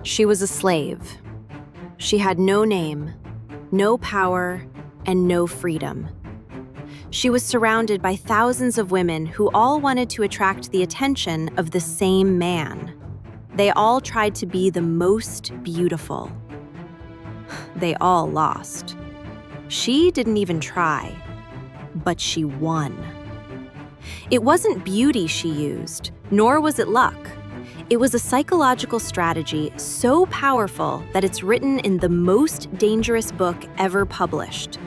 She was a slave. She had no name, no power, and no freedom. She was surrounded by thousands of women who all wanted to attract the attention of the same man. They all tried to be the most beautiful. They all lost. She didn't even try, but she won. It wasn't beauty she used, nor was it luck. It was a psychological strategy so powerful that it's written in the most dangerous book ever published,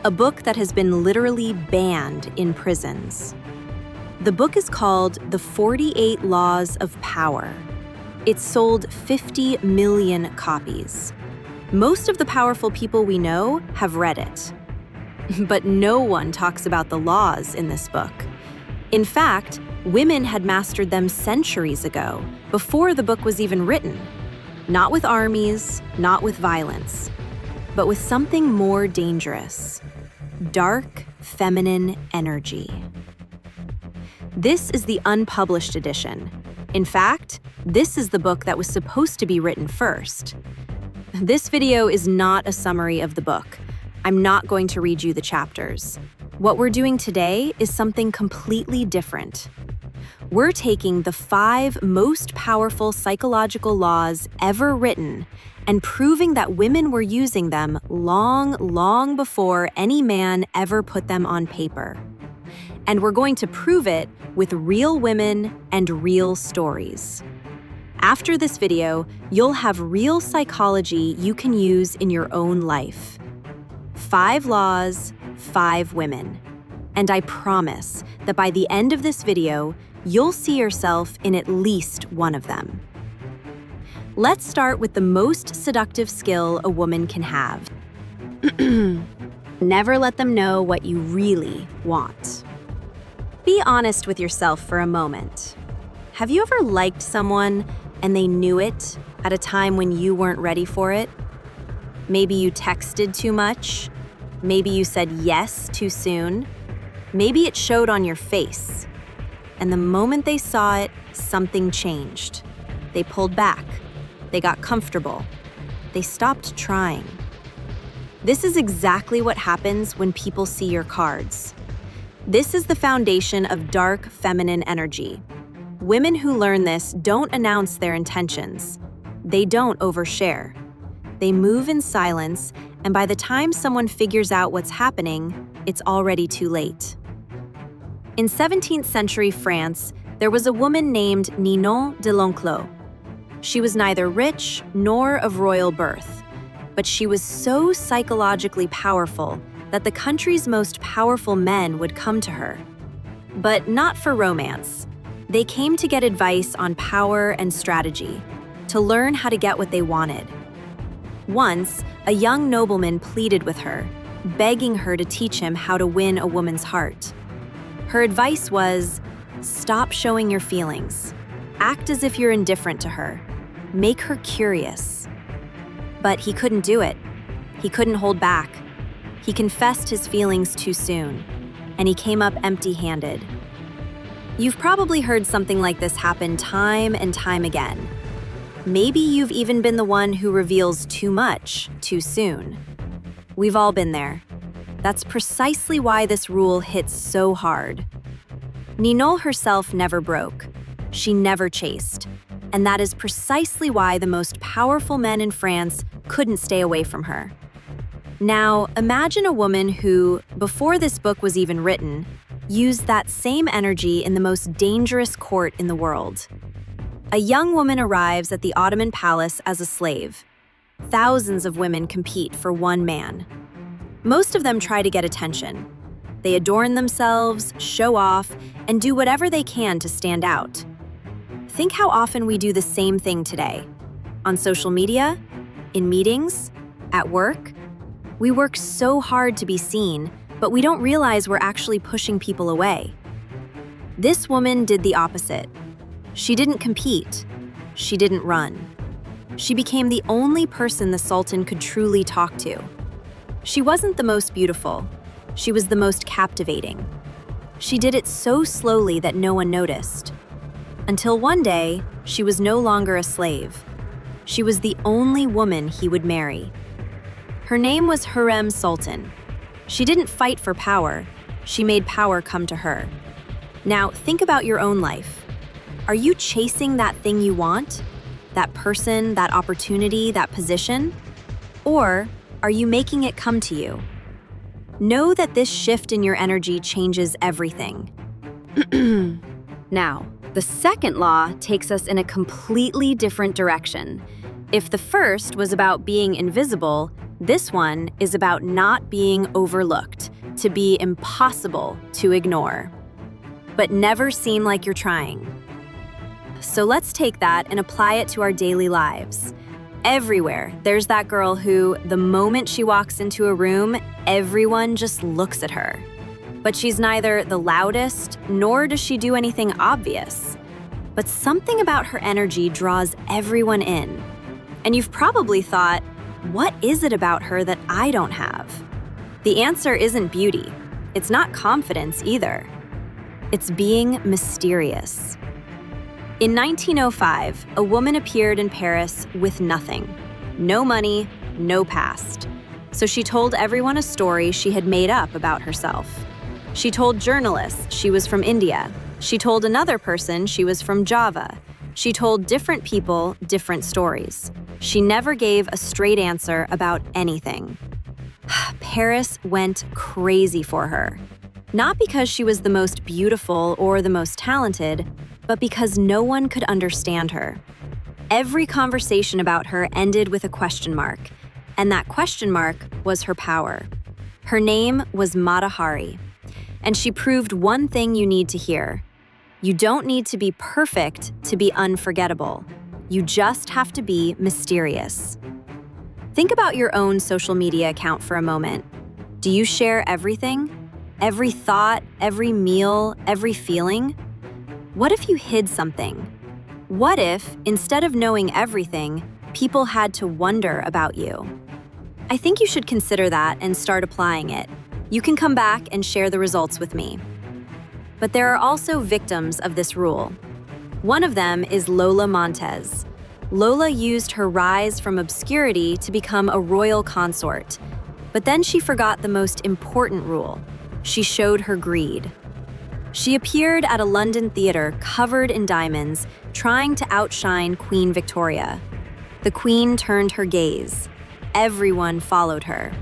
a book that has been literally banned in prisons. The book is called The 48 Laws of Power. It sold 50 million copies. Most of the powerful people we know have read it. But no one talks about the laws in this book. In fact, women had mastered them centuries ago, before the book was even written. Not with armies, not with violence, but with something more dangerous: dark, feminine energy. This is the unpublished edition. In fact, this is the book that was supposed to be written first. This video is not a summary of the book. I'm not going to read you the chapters. What we're doing today is something completely different. We're taking the 5 most powerful psychological laws ever written and proving that women were using them long before any man ever put them on paper. And we're going to prove it with real women and real stories. After this video, you'll have real psychology you can use in your own life. 5 laws, 5 women. And I promise that by the end of this video, you'll see yourself in at least one of them. Let's start with the most seductive skill a woman can have. Never let them know what you really want. Be honest with yourself for a moment. Have you ever liked someone and they knew it at a time when you weren't ready for it? Maybe you texted too much. Maybe you said yes too soon. Maybe it showed on your face. And the moment they saw it, something changed. They pulled back. They got comfortable. They stopped trying. This is exactly what happens when people see your cards. This is the foundation of dark feminine energy. Women who learn this don't announce their intentions. They don't overshare. They move in silence, and by the time someone figures out what's happening, it's already too late. In 17th century France, there was a woman named Ninon de l'Enclos. She was neither rich nor of royal birth, but she was so psychologically powerful that the country's most powerful men would come to her. But not for romance. They came to get advice on power and strategy, to learn how to get what they wanted. Once, a young nobleman pleaded with her, begging her to teach him how to win a woman's heart. Her advice was, stop showing your feelings. Act as if you're indifferent to her. Make her curious. But he couldn't do it. He couldn't hold back. He confessed his feelings too soon, and he came up empty-handed. You've probably heard something like this happen time and time again. Maybe you've even been the one who reveals too much too soon. We've all been there. That's precisely why this rule hits so hard. Ninon herself never broke. She never chased. And that is precisely why the most powerful men in France couldn't stay away from her. Now, imagine a woman who, before this book was even written, used that same energy in the most dangerous court in the world. A young woman arrives at the Ottoman palace as a slave. Thousands of women compete for one man. Most of them try to get attention. They adorn themselves, show off, and do whatever they can to stand out. Think how often we do the same thing today. On social media, in meetings, at work. We work so hard to be seen, but we don't realize we're actually pushing people away. This woman did the opposite. She didn't compete. She didn't run. She became the only person the Sultan could truly talk to. She wasn't the most beautiful. She was the most captivating. She did it so slowly that no one noticed. Until one day, she was no longer a slave. She was the only woman he would marry. Her name was Hurrem Sultan. She didn't fight for power, she made power come to her. Now, think about your own life. Are you chasing that thing you want? That person, that opportunity, that position? Or are you making it come to you? Know that this shift in your energy changes everything. Now, the second law takes us in a completely different direction. If the first was about being invisible, this one is about not being overlooked, to be impossible to ignore, but never seem like you're trying. So let's take that and apply it to our daily lives. Everywhere, there's that girl who, the moment she walks into a room, everyone just looks at her. But she's neither the loudest, nor does she do anything obvious. But something about her energy draws everyone in. And you've probably thought, what is it about her that I don't have? The answer isn't beauty. It's not confidence either. It's being mysterious. In 1905, a woman appeared in Paris with nothing. No money, no past. So she told everyone a story she had made up about herself. She told journalists she was from India. She told another person she was from Java. She told different people different stories. She never gave a straight answer about anything. Paris went crazy for her. Not because she was the most beautiful or the most talented, but because no one could understand her. Every conversation about her ended with a question mark, and that question mark was her power. Her name was Mata Hari, and she proved one thing you need to hear. You don't need to be perfect to be unforgettable. You just have to be mysterious. Think about your own social media account for a moment. Do you share everything? Every thought, every meal, every feeling? What if you hid something? What if, instead of knowing everything, people had to wonder about you? I think you should consider that and start applying it. You can come back and share the results with me. But there are also victims of this rule. One of them is Lola Montez. Lola used her rise from obscurity to become a royal consort. But then she forgot the most important rule. She showed her greed. She appeared at a London theater covered in diamonds, trying to outshine Queen Victoria. The Queen turned her gaze. Everyone followed her.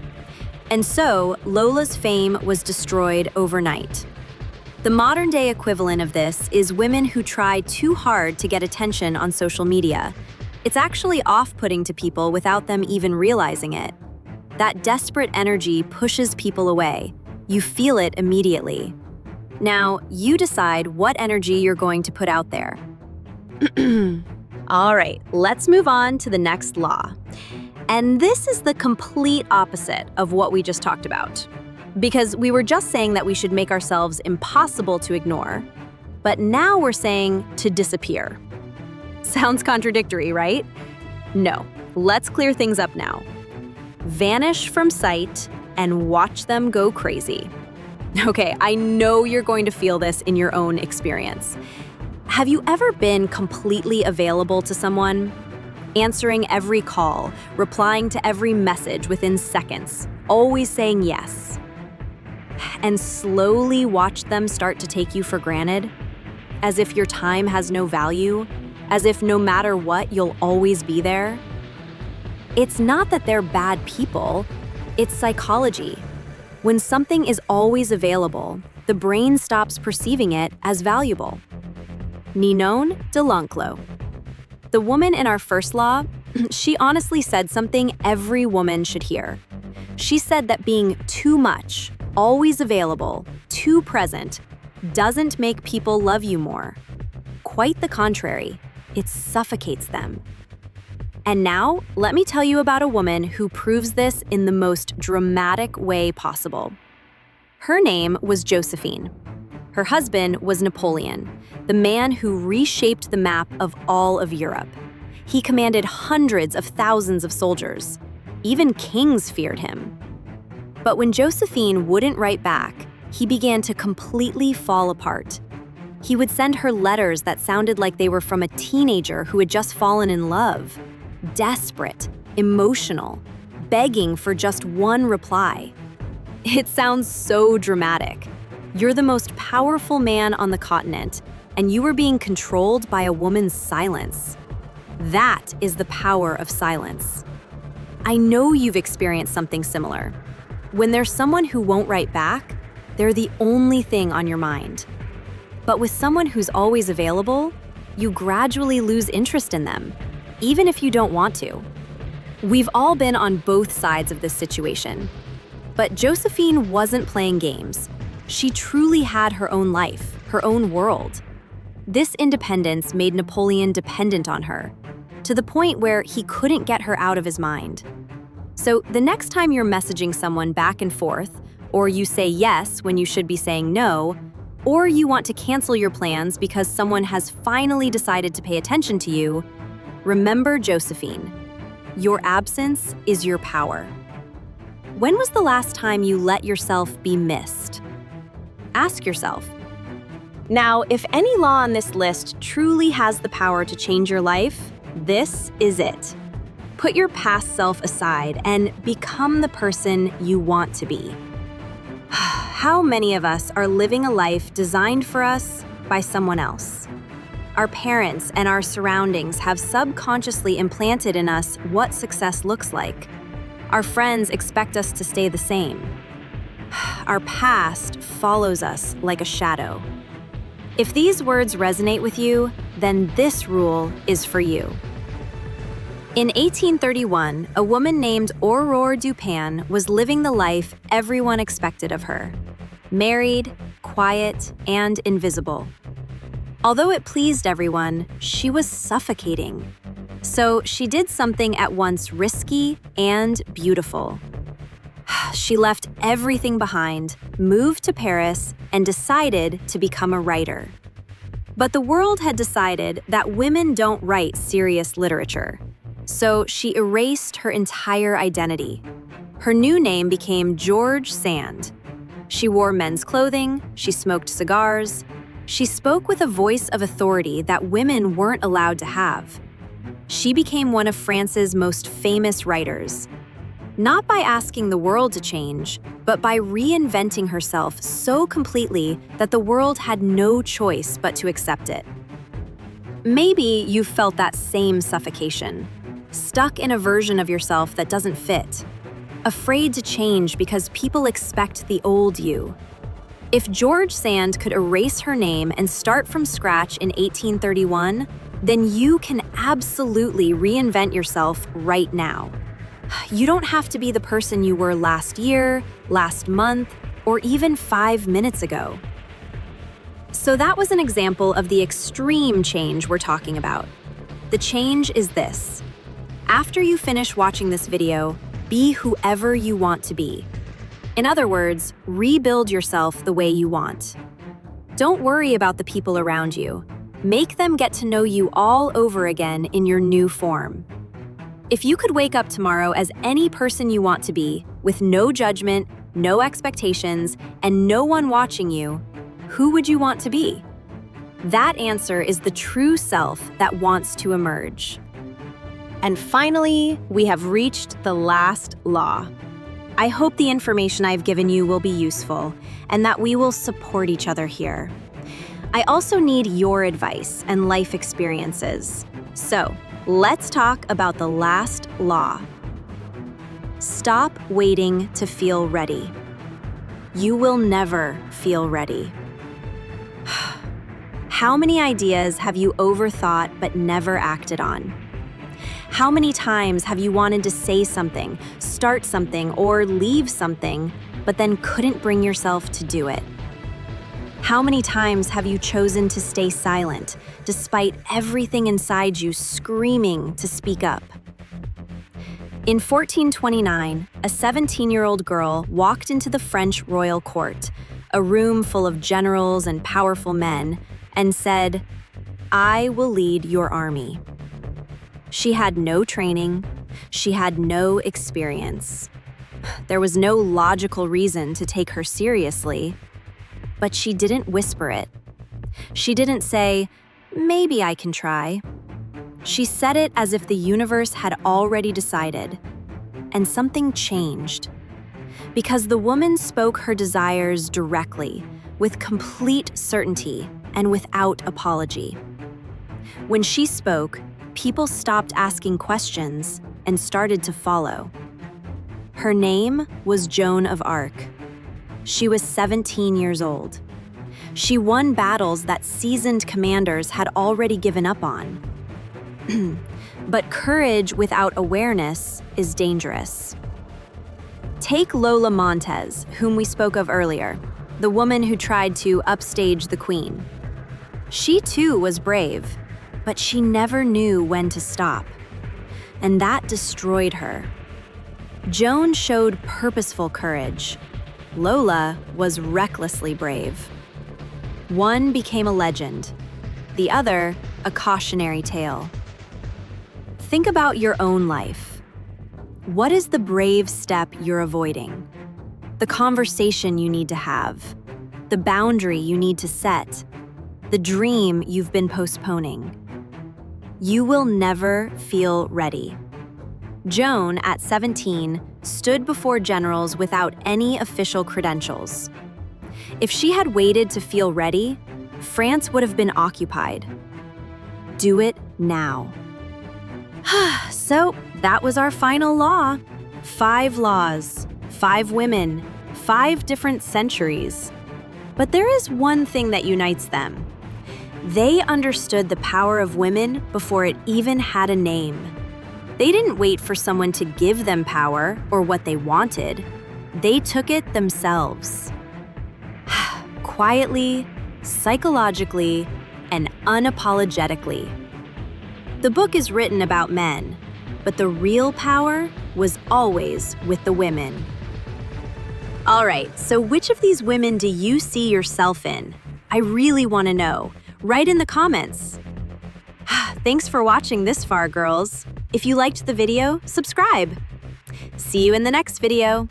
And so, Lola's fame was destroyed overnight. The modern-day equivalent of this is women who try too hard to get attention on social media. It's actually off-putting to people without them even realizing it. That desperate energy pushes people away. You feel it immediately. Now, you decide what energy you're going to put out there. All right, let's move on to the next law. And this is the complete opposite of what we just talked about. Because we were just saying that we should make ourselves impossible to ignore, but now we're saying to disappear. Sounds contradictory, right? No, let's clear things up now. Vanish from sight and watch them go crazy. Okay, I know you're going to feel this in your own experience. Have you ever been completely available to someone? Answering every call, replying to every message within seconds, always saying yes. And slowly watch them start to take you for granted, as if your time has no value, as if no matter what, you'll always be there. It's not that they're bad people, it's psychology. When something is always available, the brain stops perceiving it as valuable. Ninon de l'Enclos. The woman in our first law, she honestly said something every woman should hear. She said that being too much, always available, too present, doesn't make people love you more. Quite the contrary, it suffocates them. And now, let me tell you about a woman who proves this in the most dramatic way possible. Her name was Josephine. Her husband was Napoleon, the man who reshaped the map of all of Europe. He commanded hundreds of thousands of soldiers. Even kings feared him. But when Josephine wouldn't write back, he began to completely fall apart. He would send her letters that sounded like they were from a teenager who had just fallen in love. desperate, emotional, begging for just one reply. It sounds so dramatic. You're the most powerful man on the continent, and you are being controlled by a woman's silence. That is the power of silence. I know you've experienced something similar. When there's someone who won't write back, they're the only thing on your mind. But with someone who's always available, you gradually lose interest in them, even if you don't want to. We've all been on both sides of this situation. But Josephine wasn't playing games. She truly had her own life, her own world. This independence made Napoleon dependent on her, to the point where he couldn't get her out of his mind. So the next time you're messaging someone back and forth, or you say yes when you should be saying no, or you want to cancel your plans because someone has finally decided to pay attention to you, remember Josephine. Your absence is your power. When was the last time you let yourself be missed? Ask yourself. Now, if any law on this list truly has the power to change your life, this is it. Put your past self aside and become the person you want to be. How many of us are living a life designed for us by someone else? Our parents and our surroundings have subconsciously implanted in us what success looks like. Our friends expect us to stay the same. Our past follows us like a shadow. If these words resonate with you, then this rule is for you. In 1831, a woman named Aurore Dupin was living the life everyone expected of her. Married, quiet, and invisible. Although it pleased everyone, she was suffocating. So she did something at once risky and beautiful. She left everything behind, moved to Paris, and decided to become a writer. But the world had decided that women don't write serious literature. So she erased her entire identity. Her new name became George Sand. She wore men's clothing, she smoked cigars. She spoke with a voice of authority that women weren't allowed to have. She became one of France's most famous writers. Not by asking the world to change, but by reinventing herself so completely that the world had no choice but to accept it. Maybe you've felt that same suffocation, stuck in a version of yourself that doesn't fit, afraid to change because people expect the old you. If George Sand could erase her name and start from scratch in 1831, then you can absolutely reinvent yourself right now. You don't have to be the person you were last year, last month, or even 5 minutes ago. So that was an example of the extreme change we're talking about. The change is this. After you finish watching this video, be whoever you want to be. In other words, rebuild yourself the way you want. Don't worry about the people around you. Make them get to know you all over again in your new form. If you could wake up tomorrow as any person you want to be, with no judgment, no expectations, and no one watching you, who would you want to be? That answer is the true self that wants to emerge. And finally, we have reached the last law. I hope the information I've given you will be useful and that we will support each other here. I also need your advice and life experiences. So, let's talk about the last law. Stop waiting to feel ready. You will never feel ready. How many ideas have you overthought but never acted on? How many times have you wanted to say something, start something, or leave something, but then couldn't bring yourself to do it? How many times have you chosen to stay silent, despite everything inside you screaming to speak up? In 1429, a 17-year-old girl walked into the French royal court, a room full of generals and powerful men, and said, "I will lead your army." She had no training. She had no experience. There was no logical reason to take her seriously. But she didn't whisper it. She didn't say, "Maybe I can try." She said it as if the universe had already decided. And something changed. Because the woman spoke her desires directly, with complete certainty and without apology. When she spoke, people stopped asking questions and started to follow. Her name was Joan of Arc. She was 17 years old. She won battles that seasoned commanders had already given up on. But courage without awareness is dangerous. Take Lola Montez, whom we spoke of earlier, the woman who tried to upstage the queen. She too was brave, but she never knew when to stop. And that destroyed her. Joan showed purposeful courage. Lola was recklessly brave. One became a legend, the other a cautionary tale. Think about your own life. What is the brave step you're avoiding? The conversation you need to have, the boundary you need to set, the dream you've been postponing. You will never feel ready. Joan, at 17, stood before generals without any official credentials. If she had waited to feel ready, France would have been occupied. Do it now. So, that was our final law. 5 laws, 5 women, 5 different centuries. But there is one thing that unites them. They understood the power of women before it even had a name. They didn't wait for someone to give them power or what they wanted. They took it themselves. Quietly, psychologically, and unapologetically. The book is written about men, but the real power was always with the women. All right, so which of these women do you see yourself in? I really want to know. Write in the comments. Thanks for watching this far, girls. If you liked the video, subscribe. See you in the next video.